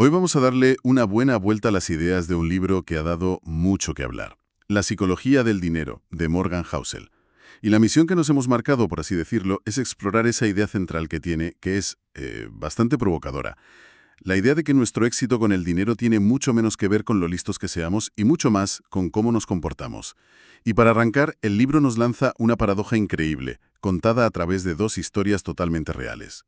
Hoy vamos a darle una buena vuelta a las ideas de un libro que ha dado mucho que hablar. La psicología del dinero, de Morgan Housel. Y la misión que nos hemos marcado, por así decirlo, es explorar esa idea central que tiene, que es bastante provocadora. La idea de que nuestro éxito con el dinero tiene mucho menos que ver con lo listos que seamos y mucho más con cómo nos comportamos. Y para arrancar, el libro nos lanza una paradoja increíble, contada a través de dos historias totalmente reales.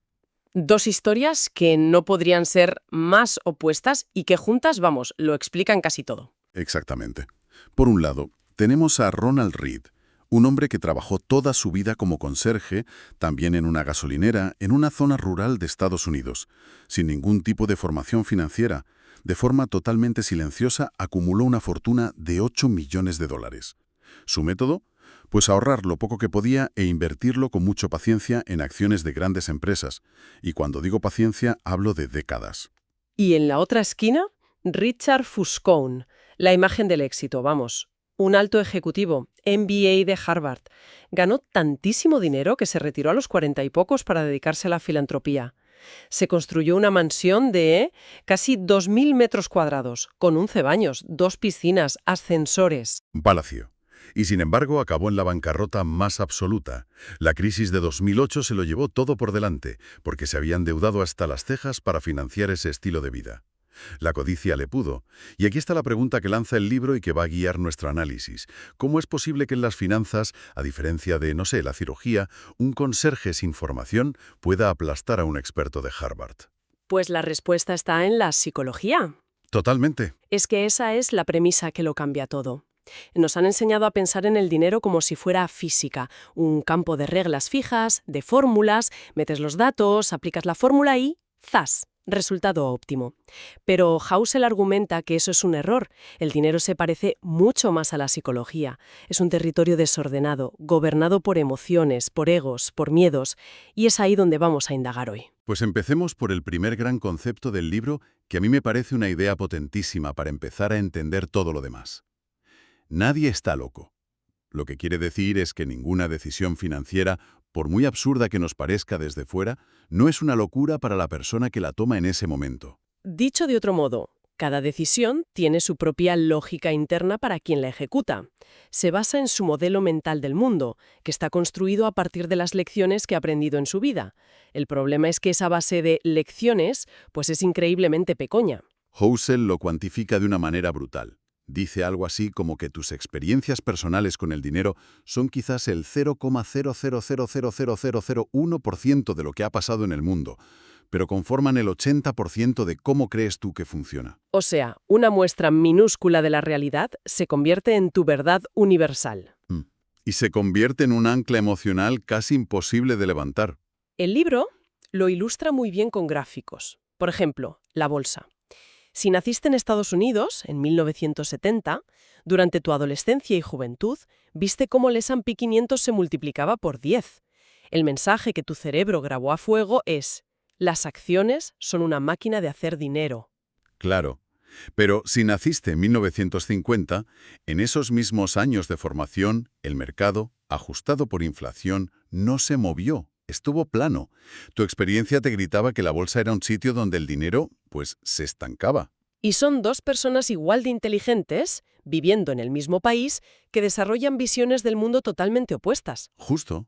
Dos historias que no podrían ser más opuestas y que juntas, vamos, lo explican casi todo. Exactamente. Por un lado, tenemos a Ronald Reed, un hombre que trabajó toda su vida como conserje, también en una gasolinera, en una zona rural de Estados Unidos, sin ningún tipo de formación financiera. De forma totalmente silenciosa, acumuló una fortuna de 8 millones de dólares. ¿Su método? Pues ahorrar lo poco que podía e invertirlo con mucha paciencia en acciones de grandes empresas. Y cuando digo paciencia, hablo de décadas. Y en la otra esquina, Richard Fuscone, la imagen del éxito, vamos. Un alto ejecutivo, MBA de Harvard. Ganó tantísimo dinero que se retiró a los 40 y pocos para dedicarse a la filantropía. Se construyó una mansión de casi 2.000 metros cuadrados, con 11 baños, 2 piscinas, ascensores. Palacio. Y sin embargo acabó en la bancarrota más absoluta. La crisis de 2008 se lo llevó todo por delante, porque se había endeudado hasta las cejas para financiar ese estilo de vida. La codicia le pudo. Y aquí está la pregunta que lanza el libro y que va a guiar nuestro análisis. ¿Cómo es posible que en las finanzas, a diferencia de, no sé, la cirugía, un conserje sin formación pueda aplastar a un experto de Harvard? Pues la respuesta está en la psicología. Totalmente. Es que esa es la premisa que lo cambia todo. Nos han enseñado a pensar en el dinero como si fuera física, un campo de reglas fijas, de fórmulas, metes los datos, aplicas la fórmula y ¡zas! Resultado óptimo. Pero Housel argumenta que eso es un error. El dinero se parece mucho más a la psicología. Es un territorio desordenado, gobernado por emociones, por egos, por miedos, y es ahí donde vamos a indagar hoy. Pues empecemos por el primer gran concepto del libro, que a mí me parece una idea potentísima para empezar a entender todo lo demás. Nadie está loco. Lo que quiere decir es que ninguna decisión financiera, por muy absurda que nos parezca desde fuera, no es una locura para la persona que la toma en ese momento. Dicho de otro modo, cada decisión tiene su propia lógica interna para quien la ejecuta. Se basa en su modelo mental del mundo, que está construido a partir de las lecciones que ha aprendido en su vida. El problema es que esa base de lecciones, pues es increíblemente pequeña. Housel lo cuantifica de una manera brutal. Dice algo así como que tus experiencias personales con el dinero son quizás el 0,0000001% de lo que ha pasado en el mundo, pero conforman el 80% de cómo crees tú que funciona. O sea, una muestra minúscula de la realidad se convierte en tu verdad universal. Y se convierte en un ancla emocional casi imposible de levantar. El libro lo ilustra muy bien con gráficos. Por ejemplo, la bolsa. Si naciste en Estados Unidos, en 1970, durante tu adolescencia y juventud, viste cómo el S&P 500 se multiplicaba por 10. El mensaje que tu cerebro grabó a fuego es: las acciones son una máquina de hacer dinero. Claro. Pero si naciste en 1950, en esos mismos años de formación, el mercado, ajustado por inflación, no se movió, estuvo plano. Tu experiencia te gritaba que la bolsa era un sitio donde el dinero, pues, se estancaba. Y son dos personas igual de inteligentes, viviendo en el mismo país, que desarrollan visiones del mundo totalmente opuestas. Justo.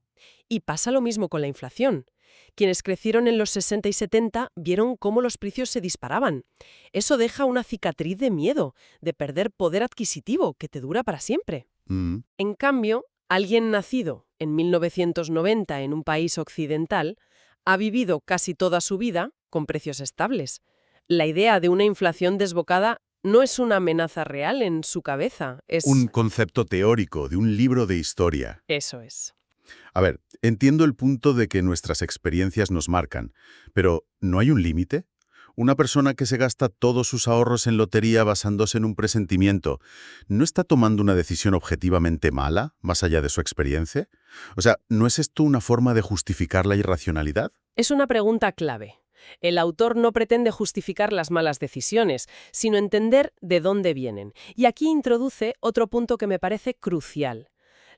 Y pasa lo mismo con la inflación. Quienes crecieron en los 60 y 70 vieron cómo los precios se disparaban. Eso deja una cicatriz de miedo, de perder poder adquisitivo que te dura para siempre. Mm. En cambio, alguien nacido en 1990 en un país occidental ha vivido casi toda su vida con precios estables. La idea de una inflación desbocada no es una amenaza real en su cabeza, Un es... concepto teórico de un libro de historia. Eso es. A ver, entiendo el punto de que nuestras experiencias nos marcan, pero ¿no hay un límite? Una persona que se gasta todos sus ahorros en lotería basándose en un presentimiento, ¿no está tomando una decisión objetivamente mala, más allá de su experiencia? O sea, ¿no es esto una forma de justificar la irracionalidad? Es una pregunta clave. El autor no pretende justificar las malas decisiones, sino entender de dónde vienen. Y aquí introduce otro punto que me parece crucial.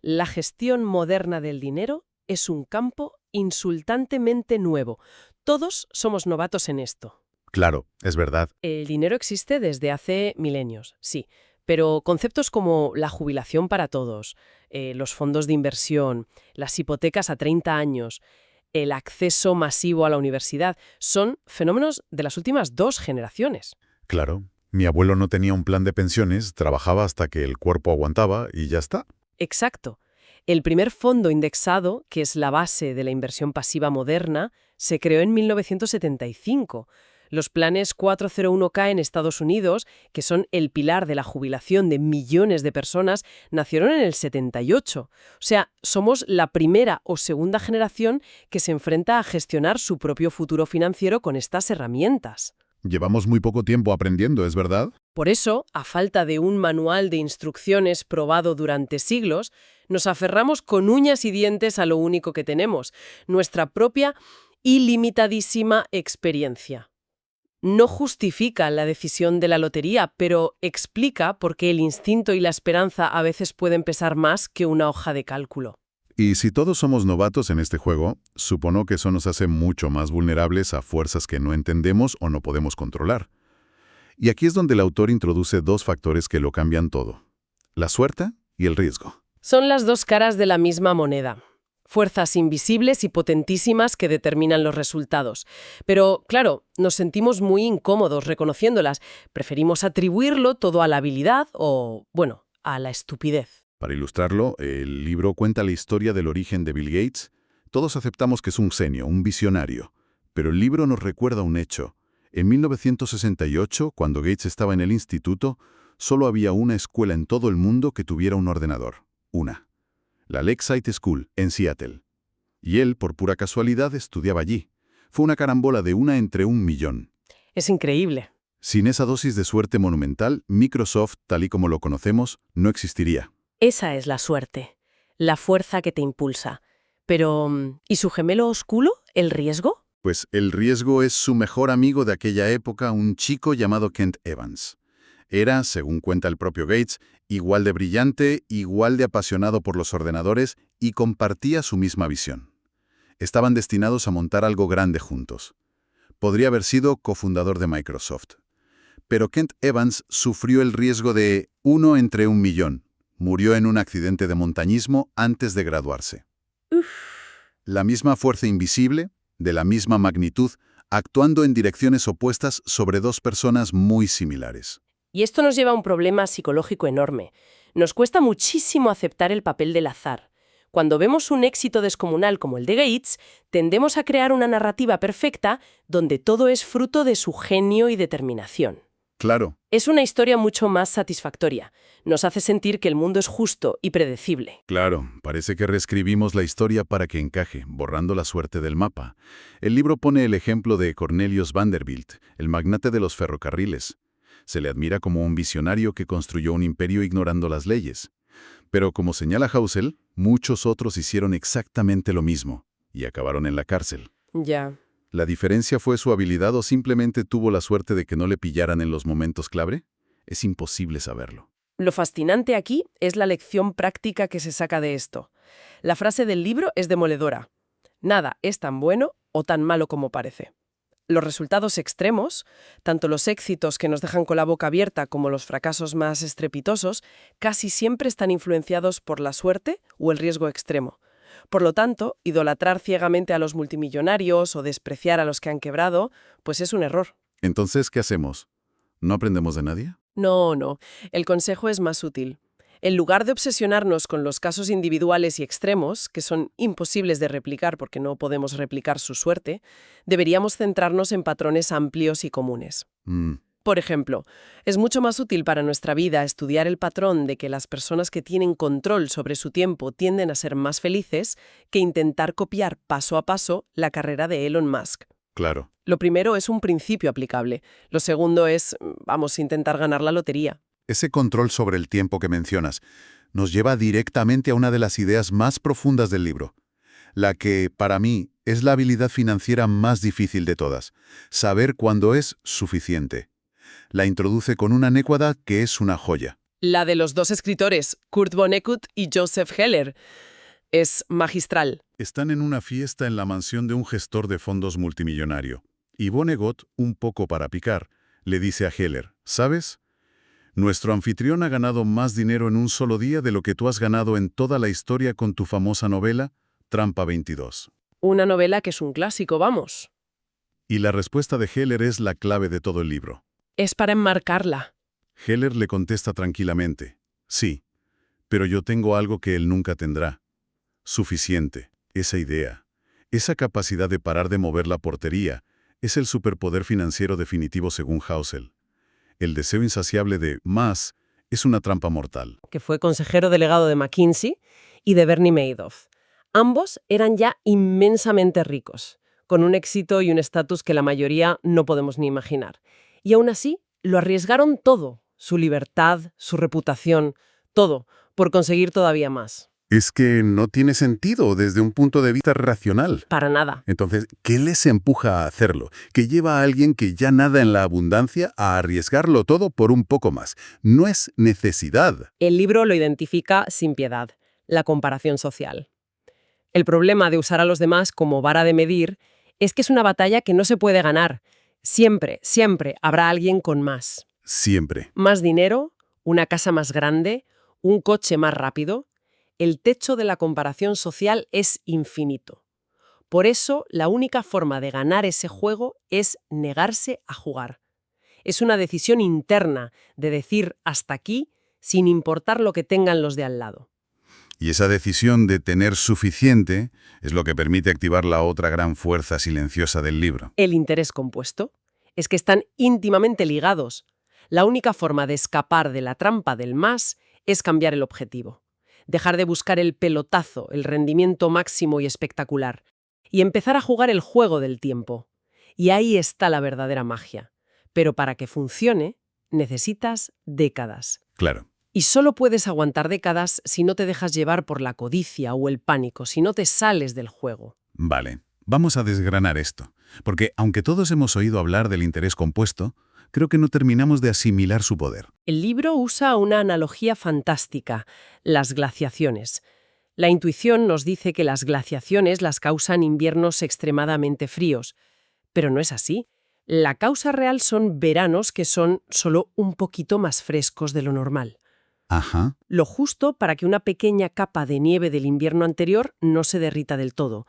La gestión moderna del dinero es un campo insultantemente nuevo. Todos somos novatos en esto. Claro, es verdad. El dinero existe desde hace milenios, sí, pero conceptos como la jubilación para todos, los fondos de inversión, las hipotecas a 30 años, el acceso masivo a la universidad, son fenómenos de las últimas 2 generaciones. Claro. Mi abuelo no tenía un plan de pensiones, trabajaba hasta que el cuerpo aguantaba y ya está. Exacto. El primer fondo indexado, que es la base de la inversión pasiva moderna, se creó en 1975. Los planes 401(k) en Estados Unidos, que son el pilar de la jubilación de millones de personas, nacieron en el 78. O sea, somos la primera o segunda generación que se enfrenta a gestionar su propio futuro financiero con estas herramientas. Llevamos muy poco tiempo aprendiendo, ¿es verdad? Por eso, a falta de un manual de instrucciones probado durante siglos, nos aferramos con uñas y dientes a lo único que tenemos, nuestra propia ilimitadísima experiencia. No justifica la decisión de la lotería, pero explica por qué el instinto y la esperanza a veces pueden pesar más que una hoja de cálculo. Y si todos somos novatos en este juego, supongo que eso nos hace mucho más vulnerables a fuerzas que no entendemos o no podemos controlar. Y aquí es donde el autor introduce 2 factores que lo cambian todo: la suerte y el riesgo. Son las 2 caras de la misma moneda. Fuerzas invisibles y potentísimas que determinan los resultados. Pero, claro, nos sentimos muy incómodos reconociéndolas. Preferimos atribuirlo todo a la habilidad o, bueno, a la estupidez. Para ilustrarlo, el libro cuenta la historia del origen de Bill Gates. Todos aceptamos que es un genio, un visionario. Pero el libro nos recuerda un hecho. En 1968, cuando Gates estaba en el instituto, solo había una escuela en todo el mundo que tuviera un ordenador. Una. La Lakeside School, en Seattle. Y él, por pura casualidad, estudiaba allí. Fue una carambola de 1 entre 1.000.000. Es increíble. Sin esa dosis de suerte monumental, Microsoft, tal y como lo conocemos, no existiría. Esa es la suerte, la fuerza que te impulsa. Pero, ¿y su gemelo oscuro, el riesgo? Pues el riesgo es su mejor amigo de aquella época, un chico llamado Kent Evans. Era, según cuenta el propio Gates, igual de brillante, igual de apasionado por los ordenadores y compartía su misma visión. Estaban destinados a montar algo grande juntos. Podría haber sido cofundador de Microsoft. Pero Kent Evans sufrió el riesgo de 1 entre 1.000.000. Murió en un accidente de montañismo antes de graduarse. Uf. La misma fuerza invisible, de la misma magnitud, actuando en direcciones opuestas sobre 2 personas muy similares. Y esto nos lleva a un problema psicológico enorme. Nos cuesta muchísimo aceptar el papel del azar. Cuando vemos un éxito descomunal como el de Gates, tendemos a crear una narrativa perfecta donde todo es fruto de su genio y determinación. Claro. Es una historia mucho más satisfactoria. Nos hace sentir que el mundo es justo y predecible. Claro, parece que reescribimos la historia para que encaje, borrando la suerte del mapa. El libro pone el ejemplo de Cornelius Vanderbilt, el magnate de los ferrocarriles. Se le admira como un visionario que construyó un imperio ignorando las leyes. Pero como señala Housel, muchos otros hicieron exactamente lo mismo y acabaron en la cárcel. Ya. ¿La diferencia fue su habilidad o simplemente tuvo la suerte de que no le pillaran en los momentos clave? Es imposible saberlo. Lo fascinante aquí es la lección práctica que se saca de esto. La frase del libro es demoledora. Nada es tan bueno o tan malo como parece. Los resultados extremos, tanto los éxitos que nos dejan con la boca abierta como los fracasos más estrepitosos, casi siempre están influenciados por la suerte o el riesgo extremo. Por lo tanto, idolatrar ciegamente a los multimillonarios o despreciar a los que han quebrado, pues es un error. Entonces, ¿qué hacemos? ¿No aprendemos de nadie? No. El consejo es más útil. En lugar de obsesionarnos con los casos individuales y extremos, que son imposibles de replicar porque no podemos replicar su suerte, deberíamos centrarnos en patrones amplios y comunes. Por ejemplo, es mucho más útil para nuestra vida estudiar el patrón de que las personas que tienen control sobre su tiempo tienden a ser más felices que intentar copiar paso a paso la carrera de Elon Musk. Claro. Lo primero es un principio aplicable. Lo segundo es, intentar ganar la lotería. Ese control sobre el tiempo que mencionas nos lleva directamente a una de las ideas más profundas del libro, la que, para mí, es la habilidad financiera más difícil de todas, saber cuándo es suficiente. La introduce con una anécdota que es una joya. La de los 2 escritores, Kurt Vonnegut y Joseph Heller. Es magistral. Están en una fiesta en la mansión de un gestor de fondos multimillonario. Y Vonnegut, un poco para picar, le dice a Heller, ¿sabes? Nuestro anfitrión ha ganado más dinero en un solo día de lo que tú has ganado en toda la historia con tu famosa novela, Trampa 22. Una novela que es un clásico, vamos. Y la respuesta de Heller es la clave de todo el libro. Es para enmarcarla. Heller le contesta tranquilamente, sí, pero yo tengo algo que él nunca tendrá. Suficiente, esa idea, esa capacidad de parar de mover la portería, es el superpoder financiero definitivo según Housel. El deseo insaciable de más es una trampa mortal. Que fue consejero delegado de McKinsey y de Bernie Madoff. Ambos eran ya inmensamente ricos, con un éxito y un estatus que la mayoría no podemos ni imaginar. Y aún así, lo arriesgaron todo, su libertad, su reputación, todo, por conseguir todavía más. Es que no tiene sentido desde un punto de vista racional. Para nada. Entonces, ¿qué les empuja a hacerlo? ¿Qué lleva a alguien que ya nada en la abundancia a arriesgarlo todo por un poco más? No es necesidad. El libro lo identifica sin piedad, la comparación social. El problema de usar a los demás como vara de medir es que es una batalla que no se puede ganar. Siempre, siempre habrá alguien con más. Siempre. Más dinero, una casa más grande, un coche más rápido. El techo de la comparación social es infinito. Por eso, la única forma de ganar ese juego es negarse a jugar. Es una decisión interna de decir hasta aquí sin importar lo que tengan los de al lado. Y esa decisión de tener suficiente es lo que permite activar la otra gran fuerza silenciosa del libro. El interés compuesto es que están íntimamente ligados. La única forma de escapar de la trampa del más es cambiar el objetivo. Dejar de buscar el pelotazo, el rendimiento máximo y espectacular, y empezar a jugar el juego del tiempo. Y ahí está la verdadera magia. Pero para que funcione, necesitas décadas. Claro. Y solo puedes aguantar décadas si no te dejas llevar por la codicia o el pánico, si no te sales del juego. Vale, vamos a desgranar esto, porque aunque todos hemos oído hablar del interés compuesto, creo que no terminamos de asimilar su poder. El libro usa una analogía fantástica, las glaciaciones. La intuición nos dice que las glaciaciones las causan inviernos extremadamente fríos, pero no es así. La causa real son veranos que son solo un poquito más frescos de lo normal. Ajá. Lo justo para que una pequeña capa de nieve del invierno anterior no se derrita del todo.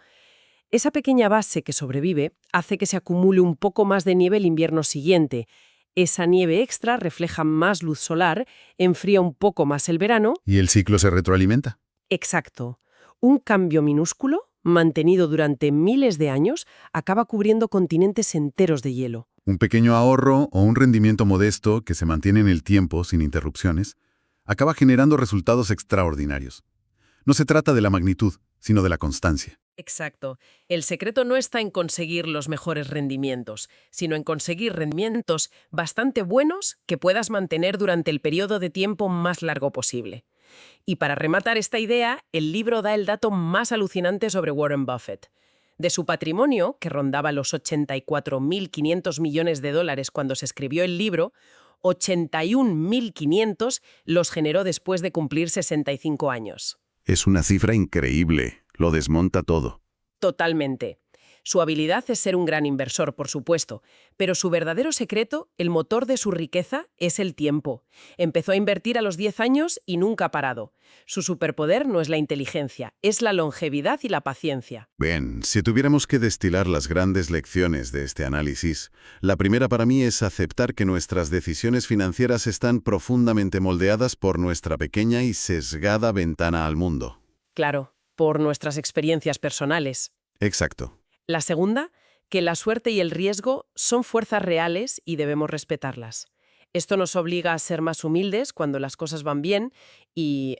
Esa pequeña base que sobrevive hace que se acumule un poco más de nieve el invierno siguiente. Esa nieve extra refleja más luz solar, enfría un poco más el verano. ¿Y el ciclo se retroalimenta? Exacto. Un cambio minúsculo, mantenido durante miles de años, acaba cubriendo continentes enteros de hielo. Un pequeño ahorro o un rendimiento modesto que se mantiene en el tiempo sin interrupciones acaba generando resultados extraordinarios. No se trata de la magnitud, sino de la constancia. Exacto. El secreto no está en conseguir los mejores rendimientos, sino en conseguir rendimientos bastante buenos que puedas mantener durante el periodo de tiempo más largo posible. Y para rematar esta idea, el libro da el dato más alucinante sobre Warren Buffett. De su patrimonio, que rondaba los 84.500 millones de dólares cuando se escribió el libro, 81.500 los generó después de cumplir 65 años. Es una cifra increíble. Lo desmonta todo. Totalmente. Su habilidad es ser un gran inversor, por supuesto, pero su verdadero secreto, el motor de su riqueza, es el tiempo. Empezó a invertir a los 10 años y nunca ha parado. Su superpoder no es la inteligencia, es la longevidad y la paciencia. Bien, si tuviéramos que destilar las grandes lecciones de este análisis, la primera para mí es aceptar que nuestras decisiones financieras están profundamente moldeadas por nuestra pequeña y sesgada ventana al mundo. Claro, por nuestras experiencias personales. Exacto. La segunda, que la suerte y el riesgo son fuerzas reales y debemos respetarlas. Esto nos obliga a ser más humildes cuando las cosas van bien y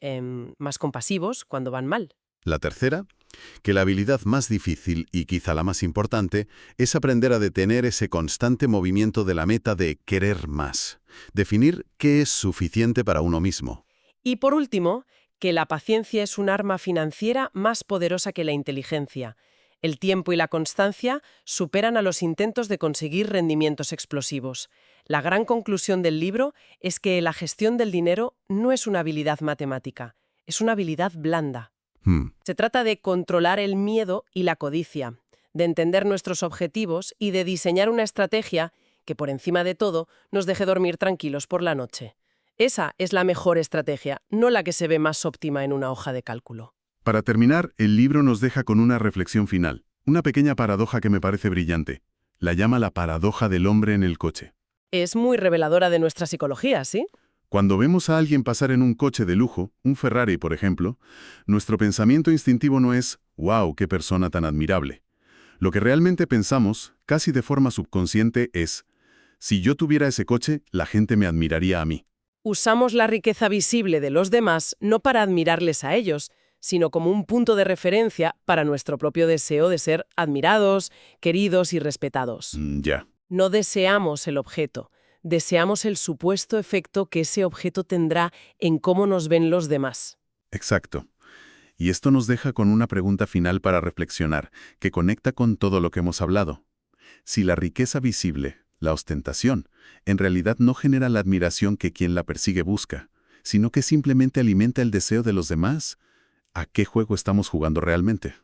más compasivos cuando van mal. La tercera, que la habilidad más difícil y quizá la más importante es aprender a detener ese constante movimiento de la meta de querer más, definir qué es suficiente para uno mismo. Y por último, que la paciencia es un arma financiera más poderosa que la inteligencia. El tiempo y la constancia superan a los intentos de conseguir rendimientos explosivos. La gran conclusión del libro es que la gestión del dinero no es una habilidad matemática, es una habilidad blanda. Se trata de controlar el miedo y la codicia, de entender nuestros objetivos y de diseñar una estrategia que, por encima de todo, nos deje dormir tranquilos por la noche. Esa es la mejor estrategia, no la que se ve más óptima en una hoja de cálculo. Para terminar, el libro nos deja con una reflexión final, una pequeña paradoja que me parece brillante. La llama la paradoja del hombre en el coche. Es muy reveladora de nuestra psicología, ¿sí? Cuando vemos a alguien pasar en un coche de lujo, un Ferrari por ejemplo, nuestro pensamiento instintivo no es «wow, qué persona tan admirable». Lo que realmente pensamos, casi de forma subconsciente, es «si yo tuviera ese coche, la gente me admiraría a mí». Usamos la riqueza visible de los demás no para admirarles a ellos, sino como un punto de referencia para nuestro propio deseo de ser admirados, queridos y respetados. Ya. No deseamos el objeto, deseamos el supuesto efecto que ese objeto tendrá en cómo nos ven los demás. Exacto. Y esto nos deja con una pregunta final para reflexionar, que conecta con todo lo que hemos hablado. Si la riqueza visible, la ostentación, en realidad no genera la admiración que quien la persigue busca, sino que simplemente alimenta el deseo de los demás, ¿a qué juego estamos jugando realmente?